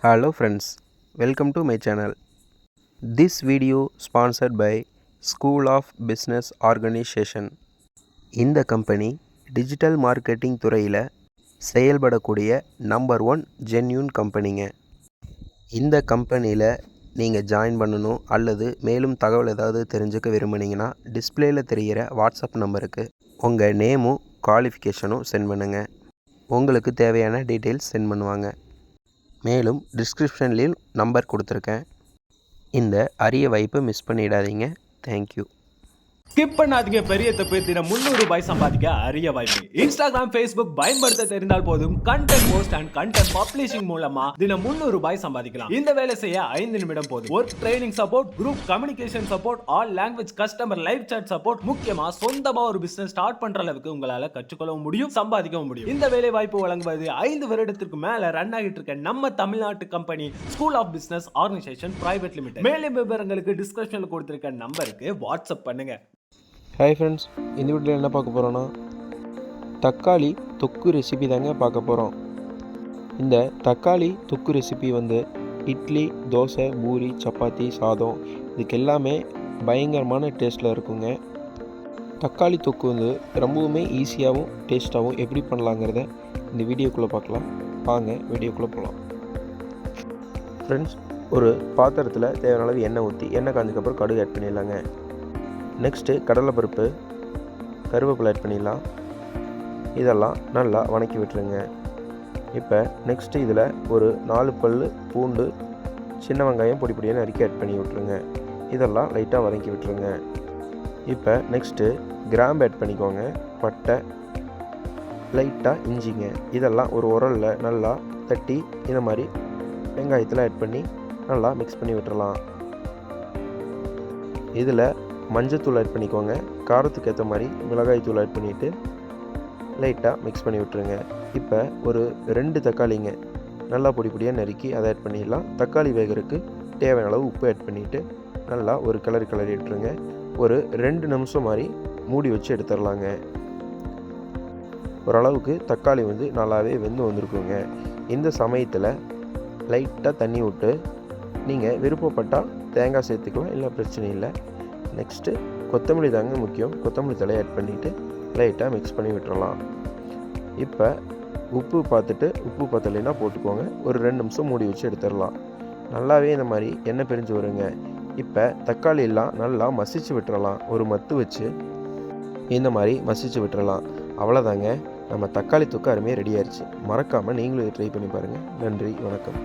Hello friends, welcome to my channel. This video sponsored by School of Business Organization. இந்த company digital marketing துறையில் செயல்படக்கூடிய number 1 genuine கம்பெனிங்க. இந்த கம்பெனியில் நீங்கள் join பண்ணணும் அல்லது மேலும் தகவல் ஏதாவது தெரிஞ்சுக்க விரும்புனீங்கன்னா டிஸ்பிளேயில் தெரிகிற வாட்ஸ்அப் நம்பருக்கு உங்கள் நேமும் குவாலிஃபிகேஷனும் சென்ட் பண்ணுங்கள். உங்களுக்கு தேவையான டீட்டெயில்ஸ் சென்ட் பண்ணுவாங்க. மேலும் டிஸ்கிரிப்ஷன்லேயும் நம்பர் கொடுத்துருக்கேன். இந்த அரிய வாய்ப்பை மிஸ் பண்ணிடாதீங்க. தேங்க்யூ. ஸ்கிப் பண்ணாதீங்க. பெரிய தப்பு. தினம் 300 ரூபாய் சம்பாதிக்க அரிய வாய்ப்பு. இன்ஸ்டாகிராம், ஃபேஸ்புக் பயன்படுத்த தெரிந்தால் போதும். Content post and content publishing மூலமா தினம் 300 ரூபாய் சம்பாதிக்கலாம். இந்த வேலை செய்ய 5 நிமிடம் போதும். Work training support, group communication support, all language customer live chat support, முக்கியமா சொந்தமா ஒரு பிசினஸ் ஸ்டார்ட் பண்ற அளவுக்கு உங்களால கற்றுக்கொள்ளவும் முடியும், சம்பாதிக்கவும் முடியும். இந்த வேலை வாய்ப்பு வழங்குவது 5 வருடத்திற்கு மேல ரன் ஆகிட்டு இருக்க நம்ம தமிழ்நாட்டு company school of business organisation private limited. மேலும் விவரங்களுக்கு டிஸ்கிரிப்ஷன்ல கொடுத்திருக்க நம்பருக்கு வாட்ஸ்அப் பண்ணுங்க. ஹாய் ஃப்ரெண்ட்ஸ், இந்த வீட்டில் என்ன பார்க்க போகிறோன்னா தக்காளி தொக்கு ரெசிபி தாங்க பார்க்க போகிறோம். இந்த தக்காளி தொக்கு ரெசிபி இட்லி, தோசை, பூரி, சப்பாத்தி, சாதம் இதுக்கு எல்லாமே பயங்கரமான டேஸ்ட்டில் இருக்குங்க. தக்காளி தொக்கு ரொம்பவுமே ஈஸியாகவும் டேஸ்ட்டாகவும் எப்படி பண்ணலாங்கிறத இந்த வீடியோக்குள்ளே பார்க்கலாம். வாங்க வீடியோக்குள்ளே போகலாம். ஃப்ரெண்ட்ஸ், ஒரு பாத்திரத்தில் தேவையான அளவு எண்ணெய் ஊற்றி எண்ணெய் காஞ்சதுக்கப்புறம் கடுகு ஆட் பண்ணிடலாங்க. நெக்ஸ்ட்டு கடலைப்பருப்பு, கருவேப்பிலை ஆட் பண்ணிடலாம். இதெல்லாம் நல்லா வணக்கி விட்டுருங்க. இப்போ நெக்ஸ்ட்டு இதில் ஒரு 4 பல் பூண்டு, சின்ன வெங்காயம் பொடி பொடியாக நறுக்கி ஆட் பண்ணி விட்டுருங்க. இதெல்லாம் லைட்டாக வதக்கி விட்டுருங்க. இப்போ நெக்ஸ்ட்டு கிராம்பு ஆட் பண்ணிக்கோங்க, பட்டை, லைட்டாக இஞ்சிங்க. இதெல்லாம் ஒரு உரலில் நல்லா தட்டி இந்த மாதிரி வெங்காயத்தில் ஆட் பண்ணி நல்லா மிக்ஸ் பண்ணி விட்டுறலாம். இதில் மஞ்சத்தூள் ஆட் பண்ணிக்கோங்க. காரத்துக்கு ஏற்ற மாதிரி மிளகாய் தூள் ஆட் பண்ணிவிட்டு லைட்டாக மிக்ஸ் பண்ணி விட்டுருங்க. இப்போ ஒரு 2 தக்காளிங்க நல்லா பொடி பொடியாக நறுக்கி அதை ஆட் பண்ணிடலாம். தக்காளி வேகிறதுக்கு தேவையான அளவு உப்பு ஆட் பண்ணிவிட்டு நல்லா ஒரு கிளறி விட்டுருங்க. ஒரு 2 நிமிஷம் மாதிரி மூடி வச்சு எடுத்துடலாங்க. ஓரளவுக்கு தக்காளி நல்லாவே வெந்து வந்திருக்குங்க. இந்த சமயத்தில் லைட்டாக தண்ணி விட்டு நீங்கள் விருப்பப்பட்டால் தேங்காய் சேர்த்துக்கலாம், இல்லை பிரச்சனை இல்லை. நெக்ஸ்ட்டு கொத்தமல்லி தாங்க முக்கியம். கொத்தமல்லி தலையை ஆட் பண்ணிவிட்டு லைட்டாக மிக்ஸ் பண்ணி விட்டுறலாம். இப்போ உப்பு பார்த்துட்டு, உப்பு பத்தலைன்னா போட்டுக்கோங்க. ஒரு 2 நிமிஷம் மூடி வச்சு எடுத்துடலாம். நல்லாவே இந்த மாதிரி எண்ணெய் பிரிஞ்சு வருங்க. இப்போ தக்காளி எல்லாம் நல்லா மசிச்சு விட்டுறலாம். ஒரு மத்து வச்சு இந்த மாதிரி மசிச்சு விட்டுறலாம். அவ்வளோதாங்க, நம்ம தக்காளி தொக்கு அருமையாக ரெடி ஆயிடுச்சு. மறக்காமல் நீங்களும் ட்ரை பண்ணி பாருங்கள். நன்றி, வணக்கம்.